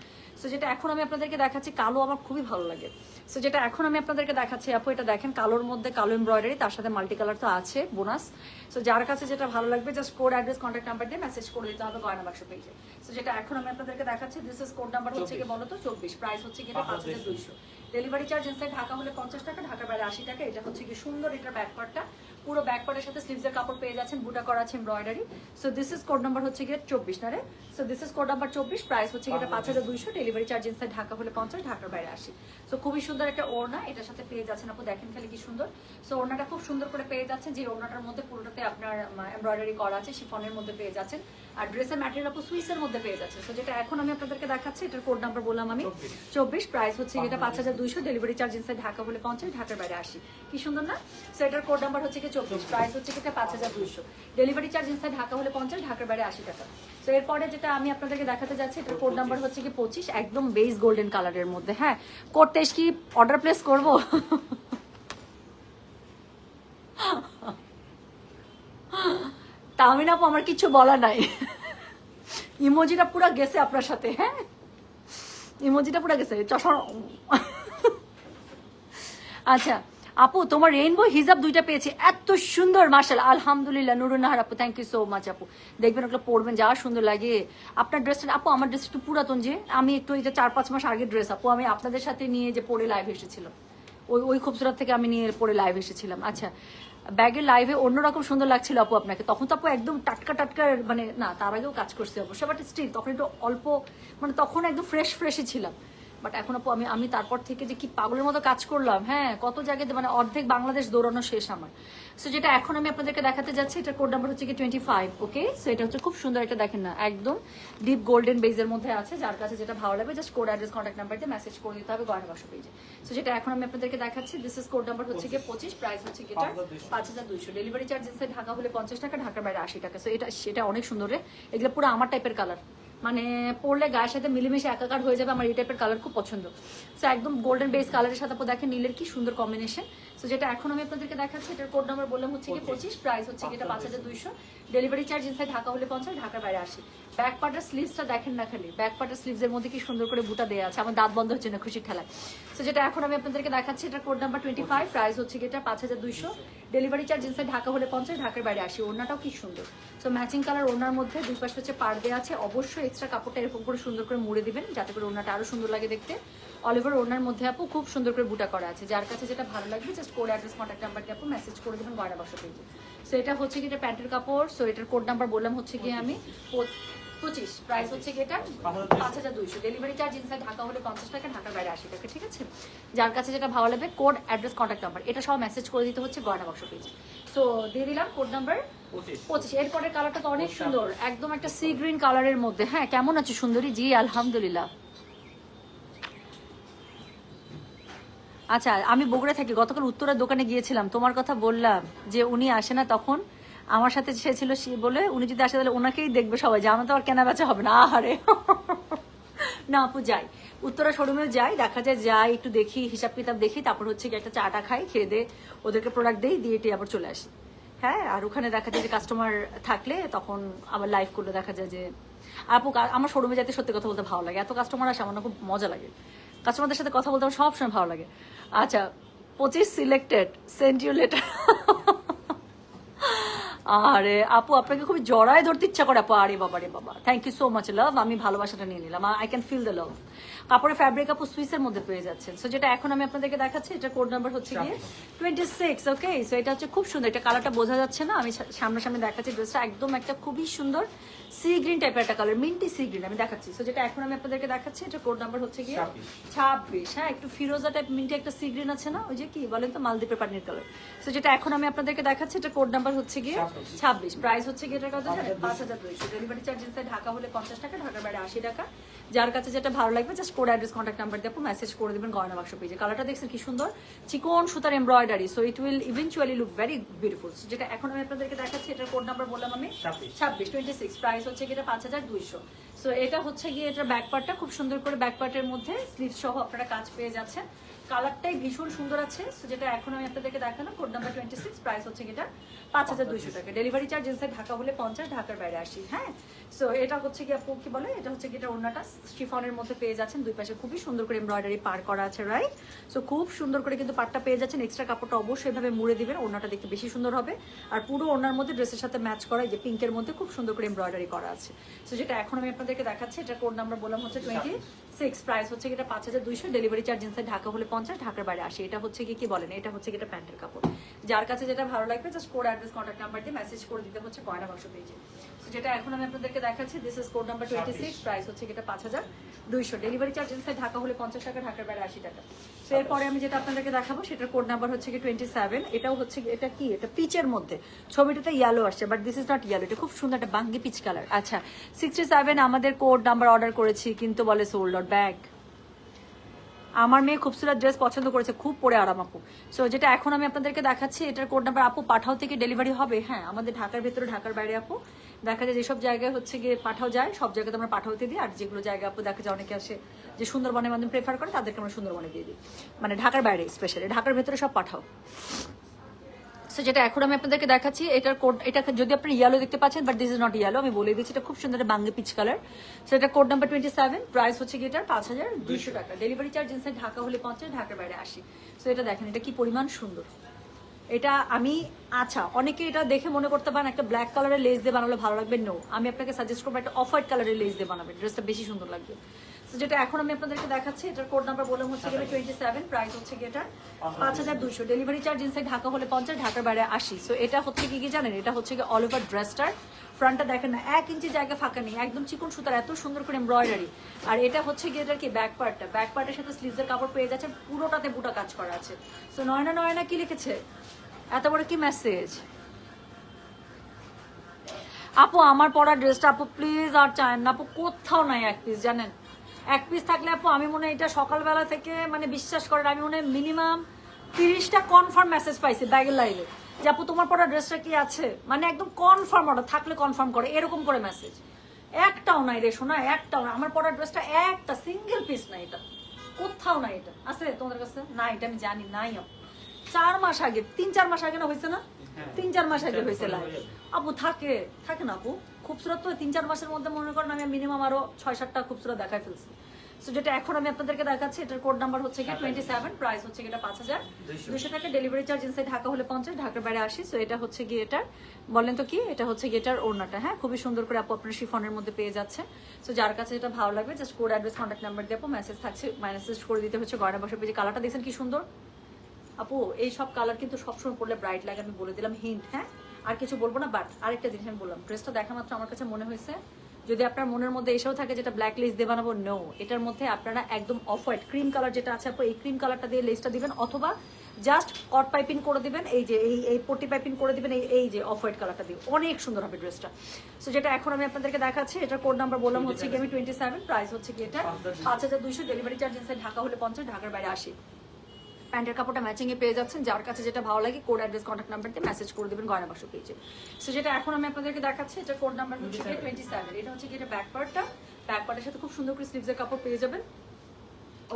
সো যেটা এখন আমি আপনাদেরকে দেখাচ্ছি, কালো আমার খুবই ভালো লাগে। সো যেটা এখন আমি আপনাদেরকে দেখাচ্ছি আপু, এটা দেখেন কালোর মধ্যে কালো এমব্রয়ডারি, তার সাথে মাল্টি কালার তো আছে বোনাস। সো যার কাছে যেটা ভালো লাগবে just code address contact number দিয়ে মেসেজ করে দিতে হবে গয়না বাক্স পেজে। সো যেটা এখন আমি আপনাদেরকে দেখাচ্ছি, দিস ইজ কোড নাম্বার হচ্ছে কি বলো তো 24, প্রাইস হচ্ছে কি এটা 5200, ডেলিভারি চার্জ ইনসাইড ঢাকা হলে 50 টাকা, ঢাকার বাইরে 80 টাকা। এটা হচ্ছে কি সুন্দর, এটার ব্যাক পার্টটা পুরো ব্যাক পার্টের সাথে স্লিভসের কাপড় পেয়ে যাচ্ছেন, বুটা করা আছে embroidery. So this is code number হচ্ছে গিয়ে 24 না রে। So this is code number 24, price হচ্ছে এটা 5200, ডেলিভারি চার্জ ইনসাইড ঢাকা হলে 50, ঢাকার বাইরে 80। সো খুবই সুন্দর একটা ওড়না এটার সাথে পেয়ে যাচ্ছেন আপু, দেখেন খালি কি সুন্দর। সো ওড়নাটা খুব সুন্দর করে পেয়ে যাচ্ছেন, যে ওড়নাটার মধ্যে পুরোটাতে আপনার এমব্রয়ডারি করা আছে, শিফনের মধ্যে পেয়ে যাচ্ছেন, আর ড্রেসের ম্যাটেরিয়াল আপু সুইসের মধ্যে পেয়ে যাচ্ছেন। সো যেটা এখন আমি আপনাদেরকে দেখাচ্ছি, এটার কোড নাম্বার বললাম আমি 24, প্রাইস হচ্ছে এটা 5200, ডেলিভারি চার্জ ইনসাইড ঢাকা হলে 50, ঢাকার বাইরে 80। কি সুন্দর না? সো এটার কোড নাম্বার হচ্ছে 24, প্রাইস হচ্ছে এটা 5200, ডেলিভারি চার্জ ইনসাইড ঢাকা হলে 50, ঢাকার বাইরে 80 টাকা। সো এরপরে যেটা আমি আপনাদেরকে দেখাতে যাচ্ছি, এটার কোড নাম্বার হচ্ছে 25, একদম বেস গোল্ডেন কালারের মধ্যে। হ্যাঁ, করতে কি অর্ডার প্লেস করবো? তামিন আপু আমার কিছু বলা নাই, ইমোজিটা পুরো গেছে আপনার সাথে। হ্যাঁ, ইমোজিটা পুরো গেছে চশমা। আচ্ছা আপু তোমার রেইনবো হিজাব দুইটা পেয়েছি, এত সুন্দর মাশাআল্লাহ, আলহামদুলিল্লাহ। নুরুন নাহার আপু, থ্যাংক ইউ সো মাচ আপু। দেখবেন ওগুলো পরবেন, যা সুন্দর লাগে। আপনার ড্রেসটা আপু, আমার ড্রেস একটু পুরাতন, যে আমি একটু এটা 4-5 মাস আগের ড্রেস আপু, আমি আপনাদের সাথে নিয়ে যে পরে লাইভ এসেছিলাম, ওই খুবসুরত থেকে আমি নিয়ে পরে লাইভ এসেছিলাম। আচ্ছা, ব্যাগের লাইভে অন্যরকম সুন্দর লাগছিল আপু আপনাকে, তখন তো আপু একদম টাটকা টাটকা, মানে না তার আগেও কাজ করছে অবশ্য, বাট স্টিল তখন একটু অল্প, মানে তখন একদম ফ্রেশই ছিলাম। বাট এখন আপু আমি তারপর থেকে যে কি পাগলের মতো কাজ করলাম, হ্যাঁ কত জায়গায়, মানে অর্ধেক বাংলাদেশ দৌড়ানো শেষ আমার। সো যেটা এখন আমি আপনাদেরকে দেখাতে যাচ্ছি, এটা কোড নাম্বার হচ্ছে কি 25, ওকে। সো এটা হচ্ছে খুব সুন্দর, এটা দেখেন না, একদম ডিপ গোল্ডেন বেজের মধ্যে আছে। যার কাছে যেটা ভালো লাগবে just code address contact number দিয়ে মেসেজ করে দিতে হবে গয়না বাক্স পেজে। সো যেটা এখন আমি আপনাদেরকে দেখাচ্ছি, দিস ইজ কোড নাম্বার হচ্ছে কি 25, প্রাইস হচ্ছে কি এটা 5200। ডেলিভারি চার্জ ইনসাইড ঢাকা হলে 50 টাকা, ঢাকার বাইরে 80 টাকা। সো সেটা অনেক সুন্দর রে, এগুলো পুরো আমার টাইপের কালার, মানে পরলে গায়ের সাথে মিলেমিশে একাকার হয়ে যাবে। আমার এই টাইপের কালার খুব পছন্দ। সো একদম গোল্ডেন বেস কালারের সাথে আপনি দেখেন নীলের কি সুন্দর কম্বিনেশন। সো যেটা এখন আমি আপনাদেরকে দেখাচ্ছি, এটার কোড নাম্বার বললাম হচ্ছে কি 25, প্রাইস হচ্ছে কি এটা 5200। ডেলিভারি চার্জ ইনসাইড ঢাকা হলে 50, ঢাকার বাইরে 80। ব্যাক পার্টের স্লিভসটা দেখেন না, খালি ব্যাক পার্টের স্লিভসের মধ্যে কি সুন্দর করে বুটা দেওয়া আছে, আমার দাঁত বন্ধ হচ্ছে না খুশির ঠেলায়। সো যেটা এখন আমি আপনাদেরকে দেখাচ্ছি, এটা কোড নাম্বার 25, প্রাইস হচ্ছে কি এটা 5200। ডেলিভারি চার্জ ইনসাইড ঢাকা হলে 50, ঢাকার বাইরে 80। ওড়নাটাও কি সুন্দর। সো ম্যাচিং কালার ওড়নার মধ্যে দুই পাশে হচ্ছে পাড় দেওয়া আছে। অবশ্যই এক্সট্রা কাপড়টা এরকম করে সুন্দর করে মুড়ে দিবেন, যাতে করে ওড়নাটা আরো সুন্দর লাগে দেখতে। অলিভার ওড়নার মধ্যে আপু খুব সুন্দর করে বুটা করা আছে। যার কাছে যেটা ভালো লাগবে just code address contact number দিয়ে আপু মেসেজ করে দেবেন গয়না বাক্স পেজে। সো এটা হচ্ছে কি এটা প্যান্টের কাপড়। সো এটার কোড নাম্বার বললাম হচ্ছে গিয়ে আমি 25, প্রাইস হচ্ছে কি এটা 5200। ডেলিভারি চার্জ ইনসাইড ঢাকা হলে 50 টাকা, ঢাকার বাইরে 80 টাকা, ঠিক আছে। যার কাছে যেটা ভালো লাগবে কোড অ্যাড্রেস কন্ট্যাক্ট নাম্বার এটা সব মেসেজ করে দিতে হচ্ছে গয়না বাক্স পেজে। সো দিয়ে দিলাম কোড নাম্বার 25। এরপরের কালারটা তো অনেক সুন্দর, একদম একটা সি গ্রিন কালারের মধ্যে। হ্যাঁ, কেমন আছে সুন্দরী? জি আলহামদুলিল্লাহ। আচ্ছা, আমি বগুড়া থাকি। গতকাল উত্তরার দোকানে গিয়েছিলাম, তোমার কথা বললাম যে উনি আসে না, তখন আমার সাথে সে ছিল, সে বলে উনি যদি আসে তাহলে ওনাকেই দেখবে সবাই, যে আমার তো আর কেনা বেচা হবে না। আহারে না আপু, যাই উত্তরা শোরুমেও যাই, দেখা যায় যাই একটু দেখি, হিসাব কিতাব দেখি, তারপর হচ্ছে কি একটা চাটা খাই, খেয়ে দে ওদেরকে প্রোডাক্ট দেই, দিয়ে এটি আবার চলে আসি। হ্যাঁ, আর ওখানে দেখা যায় যে কাস্টমার থাকলে তখন আবার লাইভ করলে দেখা যায় যে আপু আমার শোরুমে যাতে সত্যি কথা বলতে ভালো লাগে, এত কাস্টমার আসে আমার না খুব মজা লাগে, কাস্টমারদের সাথে কথা বলতে আমার সবসময় ভালো লাগে। আচ্ছা, 25 সিলেক্টেড, সেন্ড ইউ লেটার। আরে আপু, আপনাকে খুব জড়ায় ধরতে ইচ্ছা করে আপু। আরে বাবা রে বাবা, thank you so much love, আমি ভালোবাসাটা নিয়ে নিলাম। I can feel the love. কাপড়ের ফ্যাব্রিক আপু সুইসের মধ্যে পেয়ে যাচ্ছেন। সো যেটা এখন আমি আপনাদেরকে দেখাচ্ছি, এটা কোড নাম্বার হচ্ছে গিয়ে 26, ওকে। সো এটা হচ্ছে খুব সুন্দর, এটা কালারটা বোঝা যাচ্ছে না, আমি সামনাসামনি দেখাচ্ছি। ড্রেসটা একদম একটা খুবই সুন্দর সি গ্রিন টাইপের একটা কালার, মিন্টি সি গ্রিন আমি দেখাচ্ছি। সো যেটা এখন আমি আপনাদেরকে দেখাচ্ছি, এটা কোড নাম্বার হচ্ছে গিয়ে 26। হ্যাঁ, একটু ফিরোজা টাইপ মিন্টি একটা সি গ্রিন আছে না, ওই যে কি বলেন তো, মালদ্বীপের পানির কালার। সো যেটা এখন আমি আপনাদেরকে দেখাচ্ছি, এটা কোড নাম্বার হচ্ছে গিয়ে 26, প্রাইস হচ্ছে গিয়ে এটা কত জানেন 5200। ডেলিভারি চার্জ ইনসাইড ঢাকা হলে 50 টাকা, ঢাকার বাইরে 80 টাকা। যার কাছে যেটা ভালো লাগবে just code address contact number দিয়ে আপু মেসেজ করে দেবেন গয়না বাক্স পেজে। কালারটা দেখছেন কি সুন্দর, চিকন সুতার embroidery. So it will eventually look very beautiful. যেটা এখন আমি আপনাদেরকে দেখাচ্ছি, এটার কোড নাম্বার বললাম আমি 26, প্রাইস হচ্ছে গিয়ে 5200। সো এটা হচ্ছে গিয়ে এটার ব্যাক পার্টটা খুব সুন্দর করে, ব্যাক পার্টের মধ্যে স্লিভ সহ আপনারা কাজ পেয়ে যাচ্ছেন। কালারটাই ভীষণ সুন্দর আছে। সো যেটা এখন আমি আপনাদেরকে দেখানো, কোড নাম্বার 26, প্রাইস হচ্ছে গিয়ে 5200 টাকা। ডেলিভারি চার্জ ইনসাইড ঢাকা হলে 50, ঢাকার বাইরে 80। হ্যাঁ, সো এটা হচ্ছে কি আপু কি বলে, এটা হচ্ছে কি এটা ওড়নাটা শিফনের মধ্যে পেয়ে যাচ্ছেন, দুই পাশে খুবই সুন্দর করে এমব্রয়ডারি পার করা আছে, রাইট। সো খুব সুন্দর করে কিন্তু পাটটা পেয়ে যাচ্ছেন। এক্সট্রা কাপড়টা অবশ্যই এভাবে মুড়ে দিবেন, ওড়নাটা দেখতে বেশি সুন্দর হবে। আর পুরো ওড়নার মধ্যে ড্রেসের সাথে ম্যাচ করা, যে পিঙ্কের মধ্যে খুব সুন্দর করে এমব্রয়ডারি করা আছে। সো যেটা এখন আমি আপনাদেরকে দেখাচ্ছি, এটা কোড নাম্বার বললাম হচ্ছে 26, প্রাইস হচ্ছে এটা 5200। ডেলিভারি চার্জ ইনসাইড ঢাকা হলে 50, ঢাকার বাইরে 80। এটা হচ্ছে কি বলেন, এটা হচ্ছে এটা প্যান্টের কাপড়। যার কাছে যেটা ভালো লাগবে just code address contact number দিয়ে মেসেজ করে দিতে হচ্ছে গয়না বাক্স পেজে। সো যেটা এখন আমি আপনাদেরকে দেখাচ্ছি, this is code number 26, price হচ্ছে এটা 5200। ডেলিভারি চার্জ ইনসাইড ঢাকা হলে 50 টাকা, ঢাকার বাইরে 80 টাকা। সো এরপরে আমি যেটা আপনাদেরকে দেখাবো, সেটার কোড নাম্বার হচ্ছে 27। এটাও হচ্ছে এটা কি, এটা পিচের মধ্যে, ছবিটাতে ইয়েলো আসছে, but this is not yellow, এটা খুব সুন্দর একটা বাঙ্গি পিচ কালার। আচ্ছা, 67 আমাদের কোড নাম্বার অর্ডার করেছি, কিন্তু বলে সোল্ড আউট ব্যাগ। আমার মেয়ে খুবসুরত ড্রেস পছন্দ করেছে, খুব পরে আরাম আপু। সো যেটা এখন আমি আপনাদেরকে দেখাচ্ছি, এটার কোড নাম্বার আপু পাঠাও থেকে ডেলিভারি হবে। হ্যাঁ, আমাদের ঢাকার ভেতরে, ঢাকার বাইরে আপু দেখা যায় যেসব জায়গায় হচ্ছে গিয়ে পাঠাও যায়, সব জায়গাতে আমরা পাঠাওতে দিই। আর যেগুলো জায়গায় আপু দেখা যায় অনেকে আসে যে সুন্দরবনের মাধ্যমে প্রেফার করে, তাদেরকে আমরা সুন্দরবনে দিয়ে দিই, মানে ঢাকার বাইরে স্পেশালি। ঢাকার ভেতরে সব পাঠাও। সো যেটা এখন আমি আপনাদেরকে দেখাচ্ছি এটার কোড, এটা যদি আপনি ইয়েলো দেখতে পাচ্ছেন, but this is not yellow, আমি বলে দিচ্ছি এটা খুব সুন্দর বাঙ্গি পিচ কালার। সো এটা কোড নাম্বার 27, প্রাইস হচ্ছে কি এটার 5200 টাকা। ডেলিভারি চার্জ ইনসাইড ঢাকা হলে 50, ঢাকার বাইরে 80। সো এটা দেখেন এটা কি পরিমাণ সুন্দর। এটা আমি আচ্ছা অনেকে এটা দেখে মনে করতে পারেন একটা ব্ল্যাক কালারের লেস দিয়ে বানালে ভালো লাগবে, নো, আমি আপনাকে সাজেস্ট করবো একটা অফ হোয়াইট কালারের লেস দিয়ে বানাবেন, ড্রেসটা বেশি সুন্দর লাগবে। তো যেটা এখন আমি আপনাদেরকে দেখাচ্ছি এটার কোড নাম্বার বললাম হচ্ছে গিয়ে 27, প্রাইস হচ্ছে গিয়ে এটা 5200। ডেলিভারি চার্জ ইনসাইড ঢাকা হলে 50, ঢাকার বাইরে 80। সো এটা হচ্ছে কি জানেন, এটা হচ্ছে কি অল ওভার ড্রেসটার ফ্রন্টটা দেখেন না 1 ইঞ্চি জায়গা ফাঁকা নেই, একদম চিকন সুতার এত সুন্দর করে এমব্রয়ডারি। আর এটা হচ্ছে গিয়ে এটার কি ব্যাক পার্টটা, ব্যাক পার্টের সাথে স্লিভসের কাপড় পেয়ে যাচ্ছে, পুরোটাতে বুটা কাজ করা আছে। সো নয়না কি লিখেছে, এত বড় কি মেসেজ। আপু আমার পরা ড্রেসটা আপু প্লিজ আর চান না আপু, কোথাও নাই এক পিস, জানেন এক পিস থাকলে আপু আমি মনে হয় এটা সকালবেলা থেকে মানে বিশ্বাস করেন আমি মনে হয় মিনিমাম 30টা কনফার্ম মেসেজ পাইছি ব্যাগের লাইভে যে আপু তোমার পরা ড্রেসটা কি আছে, মানে একদম কনফার্ম অর্ডার থাকলে কনফার্ম করে এরকম করে মেসেজ। একটাও নাই রে শোনা, একটাও না, আমার পরা ড্রেসটা একটা সিঙ্গেল পিস নাই, এটা কোথাও নাই। এটা আছে তোমাদের কাছে না, এটা আমি জানি নাই। 4 মাস আগে 3-4 মাস আগে না হয়েছে না, 3-4 মাস আগে হয়েছে লাইভ আপু, থাকে না আপু খুবসুরত তো 3-4 মাসের মধ্যে মনে করেন আমি মিনিমাম আরো 6-7টা খুবসুরত দেখাই ফেলছি। সো যেটা এখন আমি আপনাদেরকে দেখাচ্ছি এটার কোড নাম্বার হচ্ছে কি 27, প্রাইস হচ্ছে এটা 5200 টাকা। ডেলিভারি চার্জ ইনসাইড ঢাকা হলে 50, ঢাকার বাইরে 80। সো এটা হচ্ছে গিয়ে এটার বলেন তো কি, এটা হচ্ছে গিয়ে এটার ওড়নাটা, হ্যাঁ খুবই সুন্দর করে আপু আপনার শিফনের মধ্যে পেয়ে যাচ্ছে। সো যার কাছে যেটা ভালো লাগবে just code address contact number দিয়ে আপু মেসেজ থাকছে, মেসেজ করে দিতে হচ্ছে গয়না বসে পেজে। কালারটা দেখছেন কি সুন্দর আপু, এই সব কালার কিন্তু সবসময় পরলে ব্রাইট লাগে, আমি বলে দিলাম হিন্ট, হ্যাঁ আর কিছু বলবো না। বাট আরেকটা জিনিস আমি বললাম, ড্রেসটা দেখা মাত্র আমার কাছে মনে হয়েছে যদি আপনার মনের মধ্যে এসেও থাকে যেটা ব্ল্যাক লেস দিয়ে বানাবো, নো, এটার মধ্যে আপনারা একদম অফ হোয়াইট ক্রিম কালার যেটা আছে আপু এই ক্রিম কালারটা দিয়ে লেসটা দিবেন, অথবা জাস্ট কট পাইপিং করে দিবেন, এই যে এই পট্টি পাইপিং করে দিবেন, এই যে অফ হোয়াইট কালারটা দিয়ে অনেক সুন্দর হবে ড্রেসটা। সো যেটা এখন আমি আপনাদেরকে দেখাচ্ছি এটার কোড নাম্বার বললাম হচ্ছে কি আমি 27, প্রাইস হচ্ছে কি এটা 5200। ডেলিভারি চার্জ ইনসাইড ঢাকা হলে 50, ঢাকার বাইরে 80। প্যান্টের কাপড়টা ম্যাচিং এ পেয়ে যাচ্ছেন, যার কাছে যেটা ভালো লাগে কোড অ্যাড্রেস কন্ট্যাক্ট নাম্বার দিয়ে মেসেজ করে দিবেন গয়না বাক্স পেজে। সো যেটা এখন আমি আপনাদেরকে দেখাচ্ছি এটা কোড নাম্বার হচ্ছে 27, এটা হচ্ছে কি এটা ব্যাক পার্টটা, ব্যাক পার্টের সাথে খুব সুন্দর করে স্লিভসের কাপড় পেয়ে যাবেন,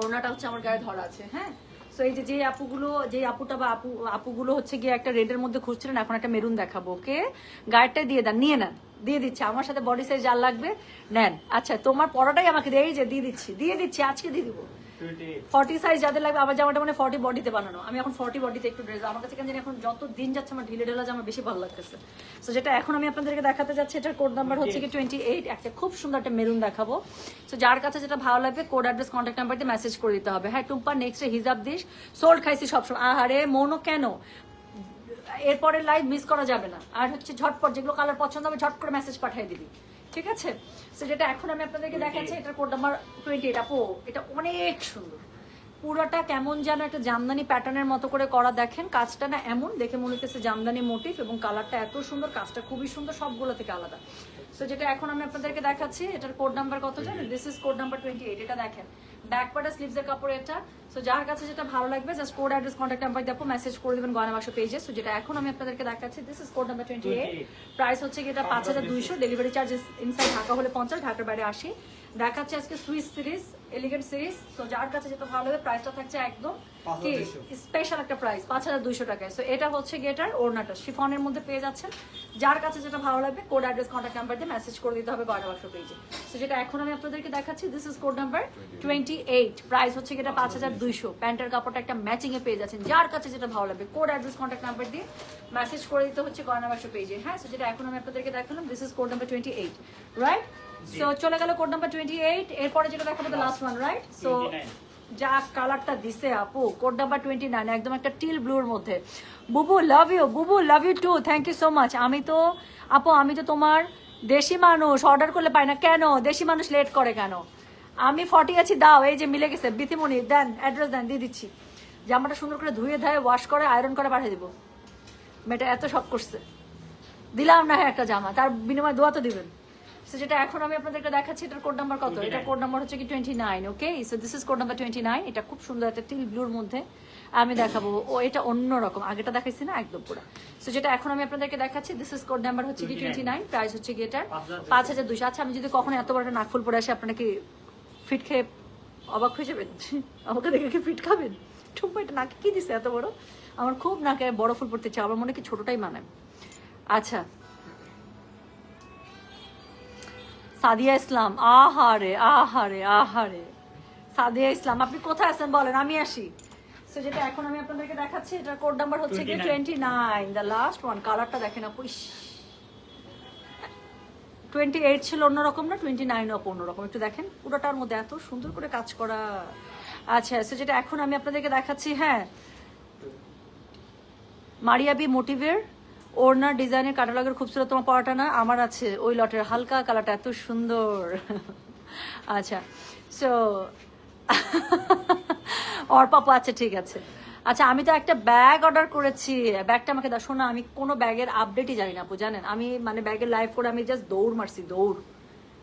ওড়নাটা হচ্ছে আমার গায়ে ধরা আছে, হ্যাঁ। সো এই যে আপুটা বা আপুগুলো হচ্ছে গিয়ে একটা রেডের মধ্যে খুঁজছিলেন, এখন একটা মেরুন দেখাবো, ওকে গায়েরটা দিয়ে দেন, নিয়ে নেন, দিয়ে দিচ্ছি, আমার সাথে বডি সাইজ যার লাগবে নেন। আচ্ছা তোমার পরাটাই আমাকে দিয়ে, এই যে দিয়ে দিচ্ছি আজকে দিয়ে দিব 40 সাইজ যাদের লাগবে। আমার জামাটা মানে 40 বডিতে বানানো, আমি এখন 40 বডিতে একটু ড্রেস, আমার কাছে কেন জানি এখন যত দিন যাচ্ছে আমার ঢিলে ঢেলা জামা বেশি ভালো লাগতেছে। সো যেটা এখন আমি আপনাদেরকে দেখাতে যাচ্ছি এটার কোড নাম্বার হচ্ছে কি 28, একটা খুব সুন্দর একটা মেরুন দেখাবো। সো যার কাছে যেটা ভালো লাগবে কোড অ্যাড্রেস কন্ট্যাক্ট নাম্বার দিয়ে মেসেজ করে দিতে হবে। হ্যাঁ টুম্পা নেক্সট হিজাব দিস সোল্ড খাইছি সবসময়, আহারে মনো কেন, এরপরে লাইভ মিস করা যাবে না। আর হচ্ছে ঝটপট যেগুলো কালার পছন্দ হবে ঝট করে মেসেজ পাঠিয়ে দিবি, ঠিক আছে। সো যেটা এখন আমি আপনাদেরকে দেখাচ্ছি এটার কোড নাম্বার 28, আপু এটা অনেক সুন্দর, পুরোটা কেমন যেন একটা জামদানি প্যাটার্নের মতো করে করা, দেখেন কাজটা না এমন দেখে মনে হচ্ছে জামদানি মোটিভ, এবং কালারটা এত সুন্দর, কাজটা খুবই সুন্দর, সবগুলো থেকে আলাদা। সো যেটা এখন আমি আপনাদেরকে দেখাচ্ছি এটার কোড নাম্বার কত জানেন, দিস ইজ কোড নাম্বার 28, এটা দেখেন ব্যাক পার্টা স্লিভসের কাপড় এটা। সো যার কাছে যেটা ভালো লাগবে just code address contact number দিয়ে আপু মেসেজ করে দেবেন গয়না বাক্স পেজে। সো যেটা এখন আমি আপনাদেরকে দেখাচ্ছি this is code number 28, price হচ্ছে কি এটা 5200। ডেলিভারি চার্জ ইনসাইড ঢাকা হলে 50, ঢাকার বাইরে 80। দেখাচ্ছে আজকে Swiss series, elegant series. So যার কাছে যেটা ভালো হবে প্রাইসটা থাকছে একদম কি স্পেশাল একটা প্রাইস 5200 টাকায়। সো এটা হচ্ছে গেটার ওড়নাটা শিফনের মধ্যে পেয়ে যাচ্ছেন, যার কাছে যেটা ভালো লাগবে কোড অ্যাড্রেস কন্ট্যাক্ট নাম্বার দিয়ে মেসেজ করে দিতে হবে গয়না বাক্স পেজে। সো যেটা এখন আমি আপনাদেরকে দেখাচ্ছি this is code number 28, price হচ্ছে এটা 5200। প্যান্টের কাপড়টা একটা ম্যাচিং এ পেয়ে যাচ্ছেন, যার কাছে যেটা ভালো লাগবে কোড অ্যাড্রেস কন্ট্যাক্ট নাম্বার দিয়ে মেসেজ করে দিতে হচ্ছে গয়না বাক্স পেজে। হ্যাঁ সো যেটা এখন আমি আপনাদেরকে দেখালাম this is code number 28, right. So চলে গেল কোড নাম্বার 28, এরপরে যেটা দেখাবো the last one, right. So যা কালারটা দিছে আপু কোড নাম্বার 29, একদম একটা টিল ব্লুর মধ্যে। বুবু love you too, thank you so much. আমি তো তোমার দেশি মানুষ, অর্ডার করলে পাই না কেন, দেশি মানুষ লেট করে কেন, আমি 40 আছি, দাও, এই যে মিলে গেছে, বিথিমণি দেন, অ্যাড্রেস দেন, দিয়ে দিচ্ছি। জামাটা সুন্দর করে ধুয়ে ধায়ে ওয়াশ করে আয়রন করে পাঠিয়ে দিব, মেয়েটা এত শখ করছে, দিলাম না হ্যাঁ একটা জামা, তার বিনিময়ে দোয়া তো দিবেন। সো যেটা এখন আমি আপনাদেরকে দেখাচ্ছি এটার কোড নাম্বার কত, এটা কোড নাম্বার হচ্ছে কি 29, okay. So this is code number 29, এটা খুব সুন্দর একটা টিল ব্লুর মধ্যে আমি দেখাবো, ও এটা অন্যরকম, আগেটা দেখাইছি না একদম পুরো। সো যেটা এখন আমি আপনাদেরকে দেখাচ্ছি দিস ইজ কোড নাম্বার হচ্ছে কি 29, প্রাইস হচ্ছে কি এটা 5200। আচ্ছা আমি যদি কখনো এত বড় একটা নাকফুল পরে আসি আপনারা কি ফিট খেয়ে অবাক হয়ে যাবেন, আমাকে দেখে কি ফিট খাবেন? টুম্পা এটা নাকে কি দিছে এত বড়? আমার খুব নাকে বড় ফুল পড়তে চাই, আমার মনে হয় কি ছোটটাই মানায়। আচ্ছা, সাদিয়া ইসলাম, আহারে আহারে আহারে, সাদিয়া ইসলাম আপনি কোথায় আছেন বলেন, আমি আসি। সো যেটা এখন আমি আপনাদেরকে দেখাচ্ছি, এটার কোড নাম্বার হচ্ছে কি 29, দ্য লাস্ট ওয়ান। কালারটা দেখেন আপু, 28 ছিল অন্যরকম না, 29 অপ অন্যরকম, একটু দেখেন পুরোটার মধ্যে এত সুন্দর করে কাজ করা। আচ্ছা, সো যেটা এখন আমি আপনাদেরকে দেখাচ্ছি, হ্যাঁ, মারিয়া বি মোটিভের ওড়নার ডিজাইনের ক্যাটালগের খুবসুরত তোমার পড়াটা না আমার আছে, ওই লটের হালকা কালারটা এত সুন্দর। আচ্ছা, সো ওর পাপা, আচ্ছা ঠিক আছে। আচ্ছা, আমি তো একটা ব্যাগ অর্ডার করেছি, ব্যাগটা আমাকে দাও। শোনা, আমি কোনো ব্যাগের আপডেটই জানি না আপু, জানেন? আমি মানে ব্যাগের লাইভ করে আমি জাস্ট দৌড় মারছি, দৌড়।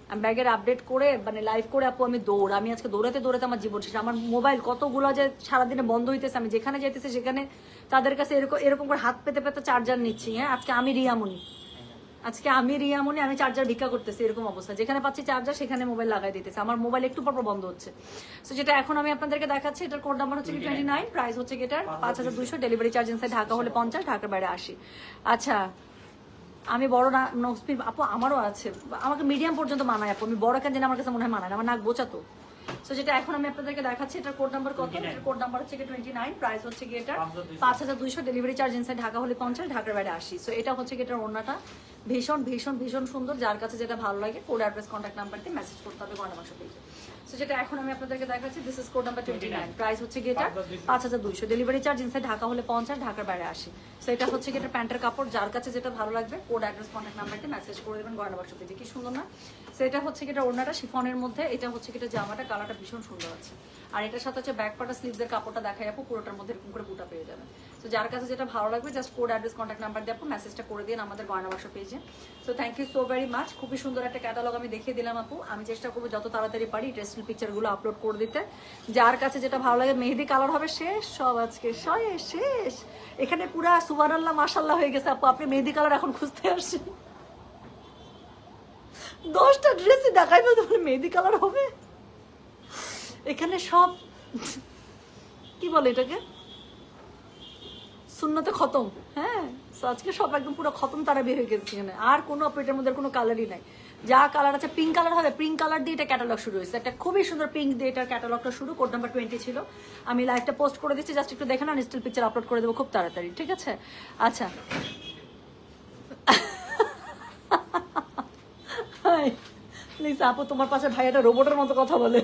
আমি ব্যাগের আপডেট করে মানে লাইভ করে আপু আমি দৌড়, আমি আজকে দৌড়াতে দৌড়াতে আমার জীবন শেষ। আমার মোবাইল কতগুলো যে সারাদিনে বন্ধ হইতেছে, আমি যেখানে যাইতেছি সেখানে তাদের কাছে এরকম এরকম করে হাত পেতে পেতে চার্জার নিচ্ছি। হ্যাঁ, আজকে আমি রিয়ামণি, আমি চার্জার ভিক্ষা করতেছি, এরকম অবস্থা। যেখানে পাচ্ছি চার্জার সেখানে মোবাইল লাগাই দিতেছে, আমার মোবাইল একটু পর বন্ধ হচ্ছে। তো যেটা এখন আমি আপনাদেরকে দেখাচ্ছি, এটার কোড নাম্বার হচ্ছে কি 29, প্রাইস হচ্ছে কি এটার 5200, ডেলিভারি চার্জ ইনসাইড ঢাকা হলে 50, ঢাকার বাইরে 80। আচ্ছা, আমি বড় না নসপির আপু, আমারও আছে, আমাকে মিডিয়াম পর্যন্ত মানায় আপু, আমি বড় কেন জানি আমার কাছে মনে হয় মানায় না, আমার নাক বোচা তো। সো যেটা এখন আমি আপনাদেরকে দেখাচ্ছি, এটার কোড নাম্বার কত? এটার কোড নাম্বার হচ্ছে কি 29, প্রাইস হচ্ছে কি এটা 5200, ডেলিভারি চার্জ ইনসাইড ঢাকা হলে 50, ঢাকার বাইরে 80। সো এটা হচ্ছে কি এটার ওড়নাটা, ভীষণ ভীষণ ভীষণ সুন্দর। যার কাছে যেটা ভালো লাগে কোড অ্যাড্রেস কন্ট্যাক্ট নাম্বার দিয়ে মেসেজ করতে হবে গয়না বাক্স পেজে। সো যেটা এখন আমি আপনাদেরকে দেখাচ্ছি, this is code number 29, price হচ্ছে কি এটা 5200, ডেলিভারি চার্জ ইনসাইড ঢাকা হলে 50, ঢাকার বাইরে 80। সো এটা হচ্ছে কি এটা প্যান্টের কাপড়, যার কাছে যেটা ভালো লাগবে কোড অ্যাড্রেস কন্ট্যাক্ট নাম্বার দিয়ে মেসেজ করে দেবেন গয়না বাক্স পেজে। কি সুন্দর না? সো এটা হচ্ছে কি এটা ওড়নাটা শিফনের মধ্যে, এটা হচ্ছে কি এটা জামাটা, কালারটা ভীষণ সুন্দর আছে। আর এটার সাথে হচ্ছে ব্যাক পার্টা স্লিভসের কাপড়টা দেখাই আপু, পুরোটার মধ্যে এরকম করে বুটা পেয়ে যাবেন। তো যার কাছে যেটা ভালো লাগবে just code address contact number দিয়ে আপু মেসেজটা করে দিন আমাদের গয়না বাক্স পেজে। So thank you so very much. খুবই সুন্দর একটা ক্যাটালগ আমি দেখিয়ে দিলাম আপু, আমি চেষ্টা করবো যত তাড়াতাড়ি পারি টেস্টিং পিকচারগুলো আপলোড করে দিতে। যার কাছে যেটা ভালো লাগে, মেহেদি কালার হবে শেষ সব, আজকে শেষ। এখানে পুরা সুবহানাল্লাহ মাশাআল্লাহ হয়ে গেছে আপু, আপনি মেহেদি কালার এখন খুঁজতে আসছেন? 10টা ড্রেসই দেখাইবে তোমার মেহেদি কালার হবে? এখানে সব কি বলে এটাকে, সুন্নতে খতম। হ্যাঁ, আজকে সব একদম পুরো খতম তারা বের হয়ে গেছে এখানে, আর কোনো অপারেটের মধ্যে কোনো কালারই নাই। যা কালার আছে, পিঙ্ক কালার হবে, পিঙ্ক কালার দিয়ে এটা ক্যাটালগ শুরু হয়েছে, একটা খুবই সুন্দর পিঙ্ক দিয়ে এটার ক্যাটালগটা শুরু। কোড নাম্বার 20 ছিল, আমি লাইভটা পোস্ট করে দিচ্ছি, জাস্ট একটু দেখে না, স্টিল পিকচার আপলোড করে দেবো খুব তাড়াতাড়ি, ঠিক আছে? আচ্ছা, প্লিজ আপু, তোমার পাশে ভাইয়াটা রোবটের মতো কথা বলে।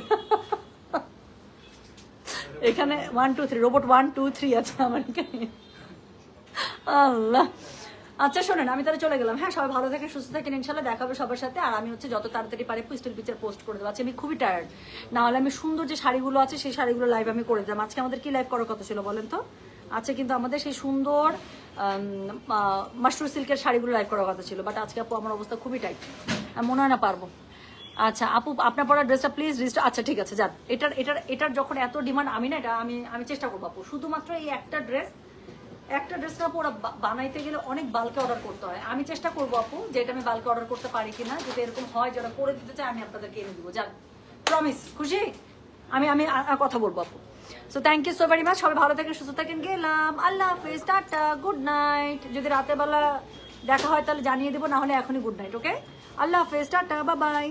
এখানে 1 2 3 রোবট 1 2 3 আছে আমার এখানে। আল্লাহ, আচ্ছা শোনেন, আমি তাহলে চলে গেলাম। হ্যাঁ, সবাই ভালো থাকেন, সুস্থ থাকেন, ইনশাল্লাহ দেখা হবে সবার সাথে। আর আমি হচ্ছে যত তাড়াতাড়ি পারি স্টিল পিকচার পোস্ট করে দেবো। আচ্ছা, আমি খুবই টায়ার্ড, না হলে আমি সুন্দর যে শাড়িগুলো আছে সেই শাড়িগুলো লাইভ আমি করে দিলাম। আজকে আমাদের কি লাইভ করার কথা ছিল বলেন তো? আচ্ছা, কিন্তু আমাদের সেই সুন্দর মাশরুম সিল্কের শাড়িগুলো লাইভ করার কথা ছিল, বাট আজকে আপু আমার অবস্থা খুবই টাইট, আমি মনে হয় না পারবো। আচ্ছা আপু, আপনার পরা ড্রেসটা প্লিজ রিস্ট। আচ্ছা ঠিক আছে, যান। এটার যখন এত ডিমান্ড, আমি না এটা আমি চেষ্টা করবো আপু, শুধুমাত্র এই একটা ড্রেসটা আপু ওরা বানাইতে গেলে অনেক বাল্কে অর্ডার করতে হয়। আমি চেষ্টা করবো আপু যে এটা আমি বাল্কে অর্ডার করতে পারি কিনা, যদি এরকম হয় যারা করে দিতে চায় আমি আপনাদেরকে এনে দিব। যান, প্রমিস, খুশি? আমি কথা বলবো আপু। So thank you so very much, সবাই ভালো থাকেন, সুস্থ থাকেন, গেলাম, আল্লাহ হাফিজ, টাটা, গুড নাইট। যদি রাতের বেলা দেখা হয় তাহলে জানিয়ে দেবো, না হলে এখনই গুড নাইট। ওকে, আল্লাহ হাফিজ, টাটা, বাই বাই।